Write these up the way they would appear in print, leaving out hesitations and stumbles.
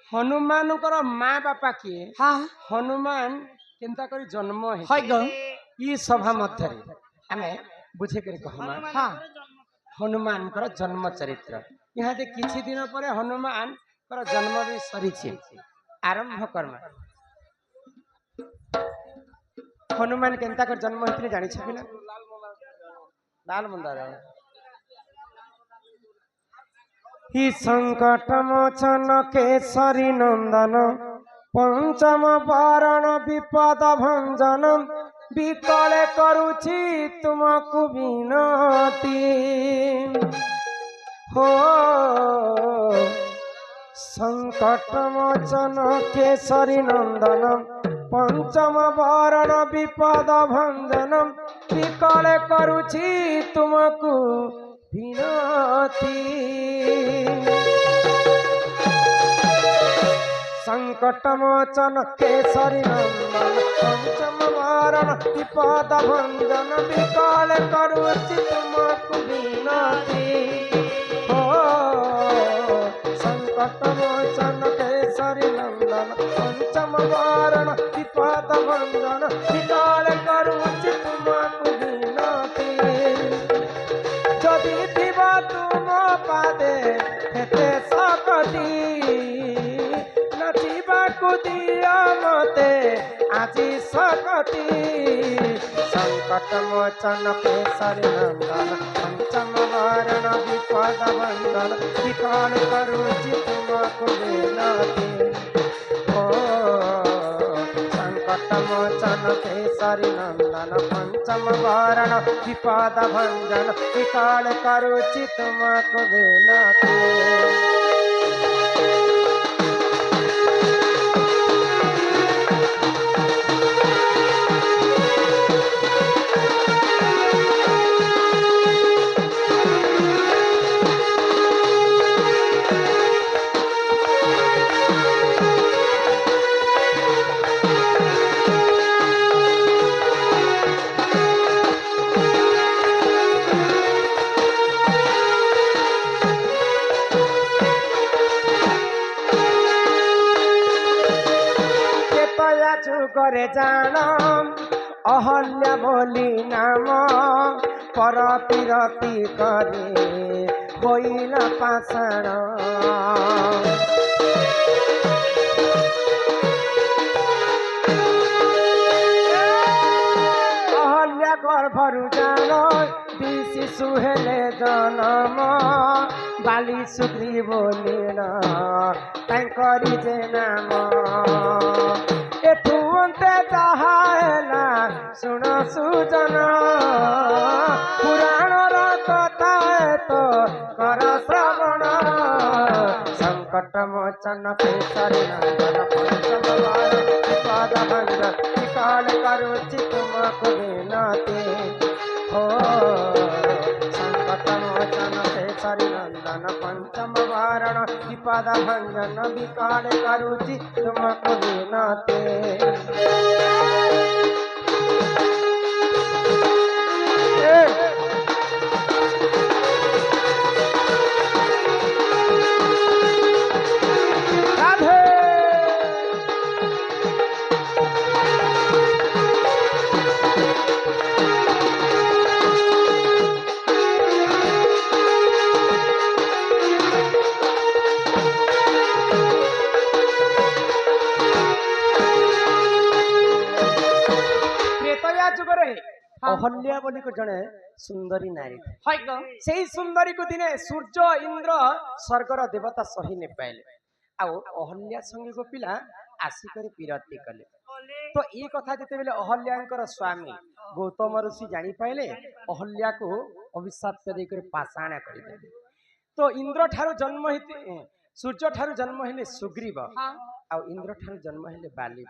हनुमान माँ बापा किए हाँ हनुमान केंता करी जन्म है हाय गो ई सभा मध्य आमे बुझे कर कहमा हाँ हनुमान जन्म चरित्र यहाँ दे किछि दिन पर हनुमान जन्म भी सरी आरंभ कर्मा हनुमान केंता कर जन्म होते जानी छबि ना लाल मंदार ही संकट मोचन केसरी नंदन पंचम वारण विपद भंजन विकले करुछि तुमको विनती हो संकट मोचन केसरी नंदन पंचम वारण विपद भंजन विकले करुछि तुमको विनती संकट मोचन केसरी नंदन पंचम वारण विपद भंजन विकल करुछि तुमको विनती हो संकट मोचन केसरी नंदन पंचम वारण विपद भंजन विकल करुछि तुमको विनती जदि दिवा तुम पादे हेते सकती नाचिबाकु दिया मते आजी सकती संकट मोचन केसरी नंदन पंचम वारण विपद भंजन विकल करुछि तुमको विनती ओ संकट मोचन केसरी नंदन पंचम वारण विपद भंजन विकल करुछि तुमको विनती करे जान अहल्या बोली नाम पर पीरती करे होइल पाषाण अहल्या गर्भरु जान दी शिशु हेले जन्म बाली सुग्री बोलिन तांकरी जे नाम एठुंते चाहेला सुन सुजन पुराण कथा तो कर श्रवण संकट मोचन केसरी नंदन पंचम वारण विपद भंजन विकल करुछि तुमको विनती हो संकट मोचन केसरी नंदन पंचम वारण विपद भंजन विकल करुछि तुमको विनती अहल्या बोली को जड़े सुंदरी नारी से सुंदरी को दिने सूर्य इंद्र स्वर्गर देवता सही ने पाइले अहल्या संगे को पिला आसिक पीरती कले तो ये कथा जिते बेले अहल्या स्वामी गौतम ऋषि जानी पाइले अहल्या को अभिशाप देकर पाषाण कर तो इंद्र ठारू जन्म हेते सूर्य ठारू जन्म हेले सुग्रीव आ इंद्र ठारू जन्म हेले बाली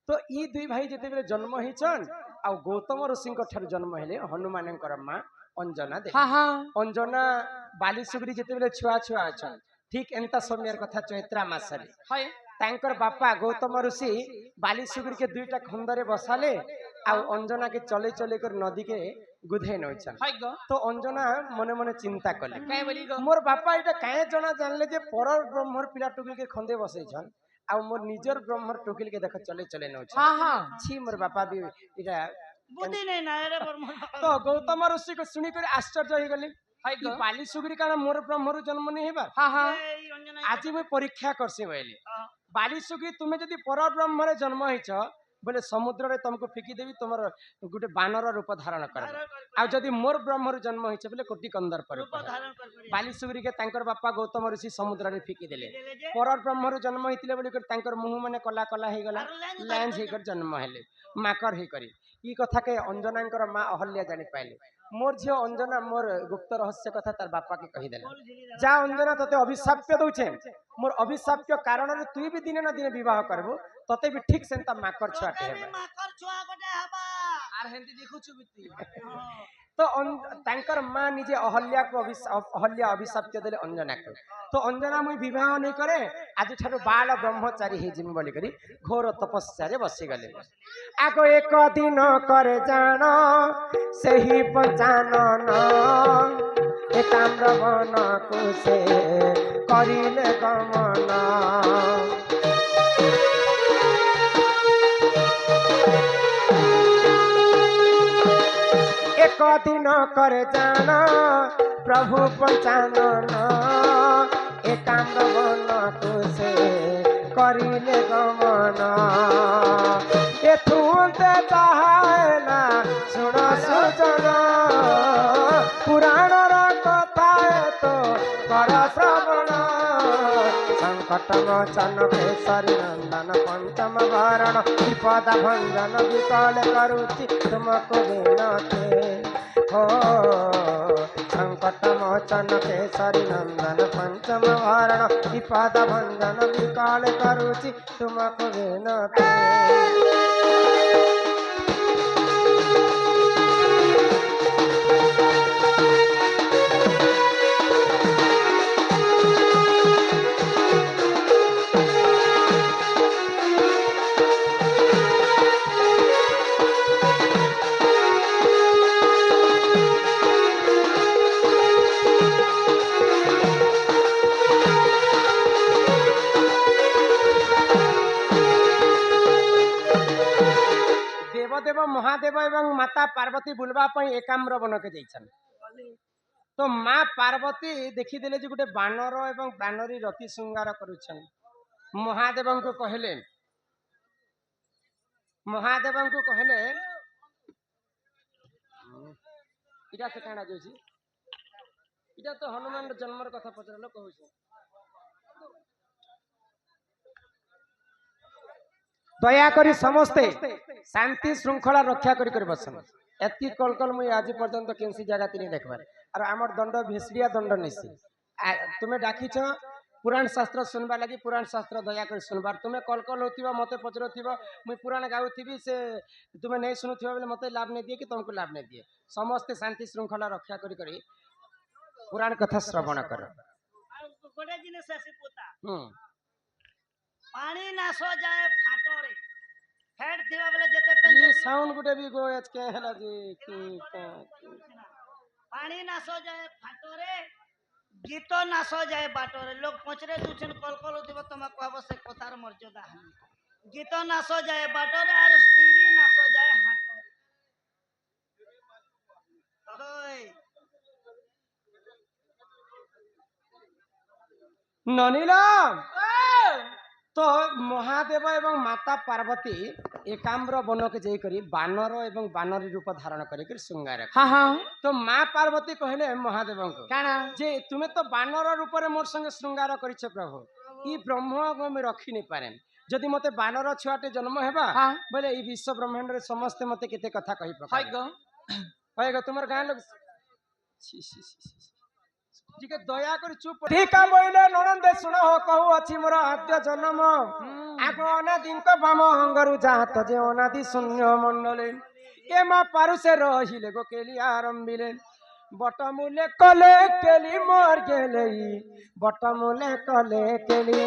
तो ये दुई भाई जिते बेले जन्म होइछन आ गौतम ऋषि ठारू जन्म हेले हनुमान माँ अंजना दे अंजना बाली सुग्री जिते बेले छुआ छुआ अछन ठीक एंता समयर कथा चैत्रा मासरे तांकर बापा गौतम ऋषि बाली सुग्री के दुईटा खंडरे बसाले आ अंजना के चले चले कर नदी के गुधे नौछन हाय गो तो अंजना मने मने चिंता कले काय बोली गो मोर बापा एटा काहे जना जानले जे परर ब्रह्मर पिला टुकिल के खंदे बसै छन आ मोर निजर ब्रह्मर टुकिल के देख चले चले नौछ हां हां छी मोर बापा भी एटा बुद्धि नहीं ना रे ब्रह्म तो गौतम ऋषि को सुनी कर आश्चर्य हो गली हाय कि गो बाली सुगरी काना मोर ब्रह्मरु जन्म नहीं हेबा हां हां এই অঞ্জনা आज मैं परीक्षा करसी बोले হ্যাঁ। बाली सुगरी तुमे जदी पर ब्रह्मरे जन्म होइछ बोले समुद्र रे तुमको फेकी देवी तुमर गुटे बानर रूप धारण कर आ जदी मोर ब्रह्मरु जन्म होइछ बोले कोटि कंदर पर রূপ ধারণ করে बाली सुगरी के तांकर बापा गौतम ऋषि समुद्र रे फेकी देले দিলে যে पर ब्रह्मरु जन्म होइतिले बोली कर तांकर मुंह माने कला कला हे गला আর লাইন लाइन हे कर जन्म हेले माकर हे करी ई कथा के अंजनांकर मां अहल्या जानि पाइले मोर झियो अंजना मोर गुप्त रहस्य कथा तार बापा के कहि देला जा अंजना तते अभिशाप्य दउछे मोर अभिशाप्य कारण रे तुई भी दिने ना दिने विवाह करबो तते भी ठीक सेंता माकर छुआटे তোকে हेबा মাকর ছোয়া গটে হবা আর হেন্তি দেখুছু বিতি तो तांकर मां निजे अहल्या को अहल्या अभिशाप्य देले अंजना को तो अंजना मुई विवाह नहीं करे आज ठारो बाल ब्रह्मचारी हे जिम बोली करी घोर तपस्या रे बसी गले आगो एक दिन करे जान सही पहचानन एकाम्र वन को से करिले गमन एक दिन कर जाना प्रभु पहचानन एकाम्र वन को से करिले गमन एथुते ताहाना सुन सुजन पुराण कथा तो कर श्रवण संकट मोचन केसरी नंदन पंचम भरण विपद भंजन विकल करुचि तुमको विनते हो संकट मोचन केसरी नंदन पंचम भरण विपद भंजन विकल करुचि तुमको विनते देवदेव महादेव एवं माता पार्वती बुलवा एकाम्र वन के जाइछन तो माँ पार्वती देखीदेले जे गोटे बानर एवं बानरी रति श्रृंगार करुछन महादेव को कहले इटा से काना जोछि इटा तो हनुमान जन्मर कथा पचरलो कहूछ दया करी समस्ते शांति श्रृंखला रक्षा करी बसन एति कलकल मुई आज पर्यंत केनसी जगह नहीं देखबार और आमर दंड भेसड़िया दंड निसी तुम्हें डाकिछ पुराण शास्त्र सुनवा लगी पुराण शास्त्र दया कर सुनबार तुम्हें कलकल होतिबा मते पचरथिबा मुई पुराण गाउथिबी से तुम्हें नहीं सुनुथिबा बेले मते लाभ नहीं दिए कि तुमको लाभ नहीं दिए समस्ते शांति श्रृंखला रक्षा करी पुराण कथा श्रवण कर गोटे जिनिस आसी पोता पानी नाश जाए फाटरे हेड थिबा बेले जते पेन ये साउंड गुटे भी गो एच के हला जी पानी नाश जाए फाटरे गीत नाश जाए बाटरे लोग पचरे दुछन कलकल होतिबा तमा कहबो से कथार मर्यादा गीत नाश जाए बाटरे और स्त्री नाश जाए हाटरे ओय ननीला तो महादेव एवं माता पार्वती एकाम्र वन के जाकर बानर एवं बानरी रूप धारण कर श्रृंगार हां हां तो माँ पार्वती कहले महादेव को काना जे तुम्हें तो बानर रूप में मोर संगे श्रृंगार करिछ प्रभु ई ब्रह्म को मैं रखी नहीं पारे जदि मते बानर छुआटे जन्म हेबा हाँ। बोले ई विश्व ब्रह्मांड रे समस्त मते केते कथा कहि हाय पका गो होएगा तुमर गां लोग ठीक है दया कर चुप ठीक है बोले ननंदे सुनो हो कहू अछि मोर आद्य जन्म आगो अनादि को बाम अंगरु जात जे अनादि शून्य मंडले ए मा पारु से रहिले गो केली आरंभिले बटमूले कले केली मोर गेले बटमूले कले केली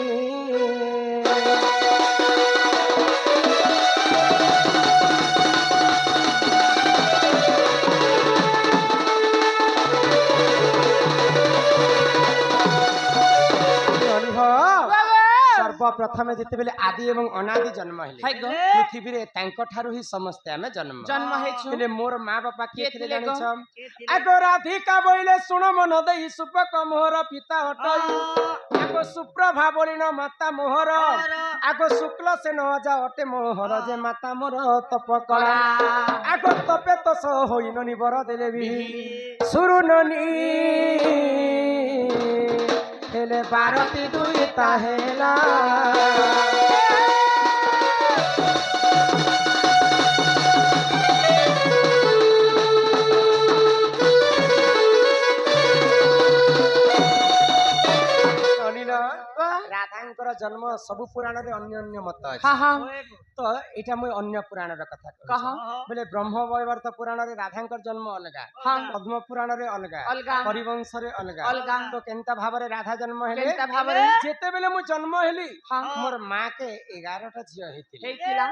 ସର୍ବପ୍ରଥମେ ଯେତେବେଳେ ଆଦି ଏବଂ ଅନାଦି ଜନ୍ମ ହେଲେ ହାଇ ଗୋ ପୃଥିବୀରେ ତାଙ୍କ ଠାରୁ ହିଁ ସମସ୍ତେ ଆମେ ଜନ୍ମ ଜନ୍ମ ହେଇଛୁ ହେଲେ ମୋର ମା ବାପା କିଏ କିଏ ଥିଲେ ଥିଲେ ଜାଣିଛ କିଏ ଥିଲେ? ଆଗ ରାଧିକା ବୋଇଲେ ଶୁଣ ମନ ଦେଇ ସୁପକ ମୋହର ପିତା ହଟଇ ଆଗ ସୁପ୍ରଭା ବୋଲିନ ମାତା ମୋହର ଆଗ ଶୁକ୍ଲ ସେନ ଅଜା ଅଟେ ମୋହର ଯେ ମାତା ମୋର ତପ କଳା ଆଗ ତପେ ତସ ହୋଇନନି ବର ଦେଲେ ବି ସୁରୁନନି ହେଲେ ବାରତି ଦୁଇ ତା ହେଲା ଅନିଲ ରାଧାଙ୍କର ଜନ୍ମ ସବୁ ପୁରାଣରେ ଅନ୍ୟ ଅନ୍ୟ ମତ ଅଛି ହଁ ହଁ ତ ଏଇଟା ମୁଁ ଅନ୍ୟ ପୁରାଣର କଥା କହ କହୁଛି ବୋଲେ ବ୍ରହ୍ମ ବୈବର୍ତ ପୁରାଣରେ ରାଧାଙ୍କର ଜନ୍ମ ଅଲଗା ହଁ ପଦ୍ମ ପୁରାଣରେ ଅଲଗା ଅଲଗା ହରିବଂଶରେ ଅଲଗା ଅଲଗା ତ କେନ୍ତା ଭାବରେ ରାଧା ଜନ୍ମ ହେଲେ କେନ୍ତା ଭାବରେ ଯେତେବେଳେ ମୁଁ ଜନ୍ମ ହେଲି ହଁ ମୋର ମା କେ 11ଟା ଝିଅ ହେଇଥିଲେ ହେଇଥିଲା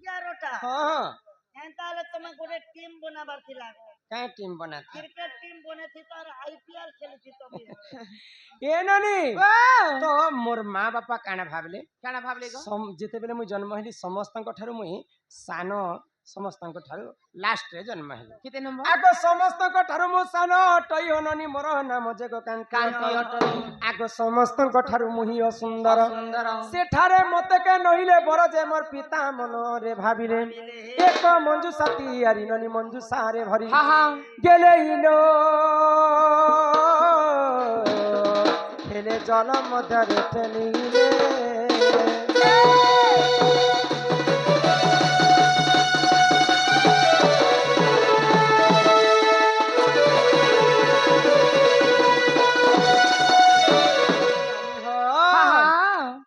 11ଟା ହଁ ହଁ ଏନ୍ତା ହେଲେ ତମେ ଗୋଟେ ଟିମ୍ ବନାବାର ଥିଲା କାଇଁ ଟିମ୍ ବନାତି କ୍ରିକେଟ ଟିମ୍ ବନେଇଥି ତାର ଆଇପିଏଲ ଖେଳିଥି ତମେ ଏ ନାନି ଓ ତ ମୋର ମା ବାପା କାଣା ଭାବିଲେ କାଣା ଭାବଲେ ଗୋ ଯେତେବେଳେ ମୁଁ ଜନ୍ମ ହେଲି ସମସ୍ତଙ୍କ ଠାରୁ ମୁଇଁ ସାନ ସମସ୍ତଙ୍କ ଠାରୁ ଲାଷ୍ଟରେ ଜନ୍ମ ହେଲି କେତେ ନମ୍ବର ଆଗ ସମସ୍ତଙ୍କ ଠାରୁ ମୁଁ ସାନ ଅଟଇ ହନନି ମୋର ନାମ ଜଗ କାନ୍ତି କାନ୍ତି ଅଟଇ ଆଗ ସମସ୍ତଙ୍କ ଠାରୁ ମୁହିଁ ଅସୁନ୍ଦର ସୁନ୍ଦର ସେଠାରେ ମତେ କେ ନହିଲେ ବର ଯେ ମୋର ପିତା ମନରେ ଭାବିଲେ ଏକ ମଞ୍ଜୁ ସାଥୀ ଆରି ନନି ମଞ୍ଜୁ ସାରେ ଭରି ହଁ ହଁ গেলে ইনো হেলে জল মধ্যে টেলিলে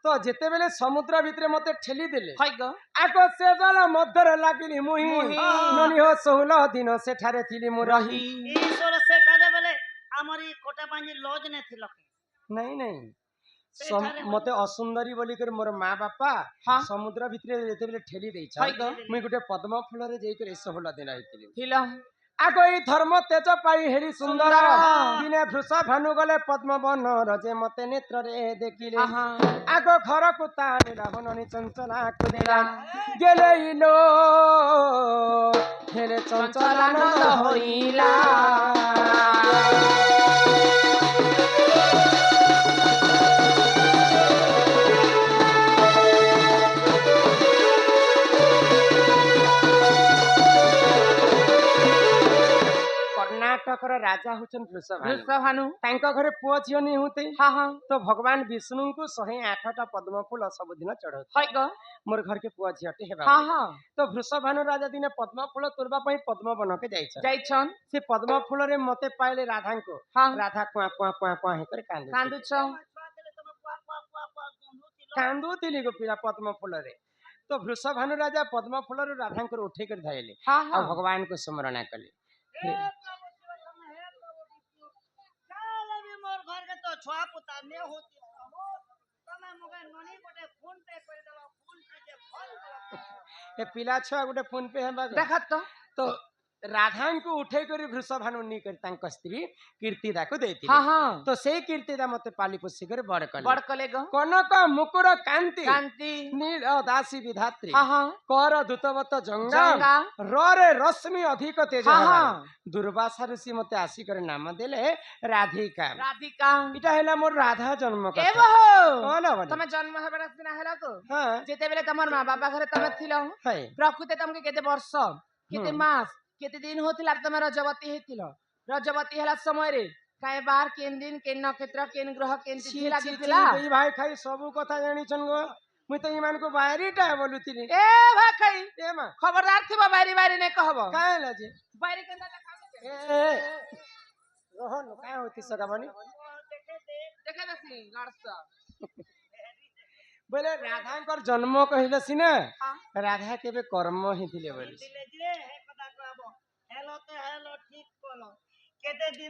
তো যেতেবেলে সমুদ্র ভিতরে মতে ঠেলি দেলে হাই গো আগ সে জল মধ্যরে লাগিলি মুহি মুহি। ননি হো 16 দিন সেঠারে থিলি মু রহি ଈଶ୍ୱର ସେଠାରେ ବେଲେ ଆମର ଇ କୋଟା ପାଞ୍ଜି ଲଜ ନେ ଥିଲ নাই নাই ସେଠାରେ মতে অসুন্দরী বলি করে মোর মা বাপা হ্যাঁ। সমুদ্র ভিতরে যেতেবেলে ঠেলি দেইছ হাই গো মুই গুটে পদ্ম ফুলরে যাই করে 16 দিন আইতিলি ছিল আগ এই ধর্ম তেজ পাই হেরি সুন্দর দিনে বৃষ ভানু গলে পদ্ম বন রজে মতে নেত্রে দেখিলে হ্যাঁ হ্যাঁ আগ ঘরকু তানিলা বননি চঞ্চলা কুদিলা গেলে ইলো হেলে চঞ্চলানন্দ হইলা କର୍ଣ୍ଣାଟକର ରାଜା ହଉଛନ୍ତି ବୃଷଭାନୁ ବୃଷଭାନୁ ତାଙ୍କ ଘରେ ପୁଅ ଝିଅ ନି ହୁଅନ୍ତି ହଁ ହଁ ତ ଭଗବାନ ବିଷ୍ଣୁଙ୍କୁ 108ଟା ପଦ୍ମ ଫୁଲ ସବୁଦିନ ଚଢଉଥିଲେ ହାଇ ଗো ମୋର ଘରକେ ପୁଅ ଝିଅଟି ହେବା ହଁ ବୋଲି। ହଁ ତ ବୃଷଭାନୁ ରାଜା ଦିନେ ପଦ୍ମ ଫୁଲ ତୋଳିବା ପାଇଁ ପଦ୍ମ ବନକେ ଯାଇଛନ୍ତି ଯାଇଛନ୍ ସେ ପଦ୍ମ ଫୁଲରେ ମତେ ପାଇଲେ ରାଧାଙ୍କୁ ହଁ ରାଧା କୁଆ କୁଆ କୁଆ କୁଆ ହେଇକରି କାନ୍ଦୁଛ ଛୁଆ ଥିଲେ ତମେ କୁଆ କୁଆ କୁଆ କୁଆ ଗନ୍ଧୁଥିଲ କାନ୍ଦୁଥିଲି ଗୋପିଲା ପଦ୍ମ ଫୁଲରେ ତ ବୃଷଭାନୁ ରାଜା ପଦ୍ମ ଫୁଲରୁ ରାଧାଙ୍କର ଉଠେଇ କରି ଧଇଲେ ହଁ ଆଉ ହଁ ଭଗବାନଙ୍କୁ ସ୍ମରଣ କଲେ ହେ ପ୍ରଭୁ ଶିବ ତମେ ହେ ପ୍ରଭୁ ବିଷ୍ଣୁ କାଲେ ବି ମୋର ଘରକେ ତ ଛୁଆ ପୁତା ନେ ହୋତି ପ୍ରଭୁ ତମେ ମଗେ ନନି ଗୋଟେ ଫୋନ ପେ କରି ଦେଲ ଫୋନ ପେ ଯେ ଭଲ ଏ ପିଲା ଛୁଆ ଗୋଟେ ଫୋନ ପେ ହେବା ଦେଖ ତ ତ ରାଧାଙ୍କୁ ଉଠେଇ କରି ବୃଷଭାନୁ ନି କରି ତାଙ୍କ ସ୍ତ୍ରୀ କୀର୍ତ୍ତିଦାକୁ ହଁ ଦେଇଥିଲେ ହଁ ତ ସେଇ କୀର୍ତ୍ତିଦା ମତେ ପାଲି ପୋଷି କରି ବଡ କଲେ ବଡ କଲେ ଗো କନକ ମୁକୁର କାନ୍ତି କାନ୍ତି ନୀଳ ଦାସୀ ବିଧାତ୍ରୀ ହଁ ହଁ କର ଦୂତବତ ଜଙ୍ଗା ଜଙ୍ଗା ରରେ ରଶ୍ମି ଅଧିକ ତେଜ ହଁ ହେବାରେ। ହଁ ଦୁର୍ବାସା ଋଷି ମତେ ଆସିକରି ନାମ ଦେଲେ ରାଧିକା ରାଧିକା এটা ହେଲା ମୋର ରାଧା ଜନ୍ମ ଏ କଥା ବୋହୁ କଣ ହବନି ତମେ ଜନ୍ମ ହେବାର ସିନା ହେଲା ତ ହଁ ଯେତେବେଳେ ତମର ମା ବାପା ଘରେ ତମେ ଥିଲ ହାଏ ପ୍ରକୃତି ତମକୁ କେତେ ବର୍ଷ କେତେ ମାସ କେତେ ଦିନ ହଉଥିଲା ତମେ ରଜବତୀ ହେଇଥିଲ ରଜବତୀ ହେଲା ସମୟରେ କାଏ ବାର କେନ୍ ଦିନ କେନ୍ ନକ୍ଷତ୍ର କେନ୍ ଗ୍ରହ କେମିତି ଛି ଥିଲା ଛି ଥିଲା ଛି, ଏଇ ଭାଇ ଖାଇ ସବୁ କଥା ଜାଣିଛନ୍ ଗো ମୁଇଁ ତ ଏମାନଙ୍କୁ ବାରିଟା ବୋଲୁଥିଲି ଏ ଭାଇ ଏ ମା ଖବରଦାର ଥିବ ବାରି ବାରି ନେ କହବ କାଁ ହେଲା ଯେ ବାରି କେନ୍ତା ଦେଖାବ ଏ ରୋହନ କାଁ ହଉତି ସକାବନି ଦେଖେ ଦେସି ନର୍ସ ବୋଲେ ରାଧାଙ୍କର ଜନ୍ମ କହିଲେ ସିନା ହଁ ରାଧା କେବେ କର୍ମ ହେଇଥିଲେ ବୋଲି ଦିଲେ ଯେ ହେ କଥା କହବ ହେଲ ତ ହେଲ ଠିକ କଲ କେତେ ଦିନ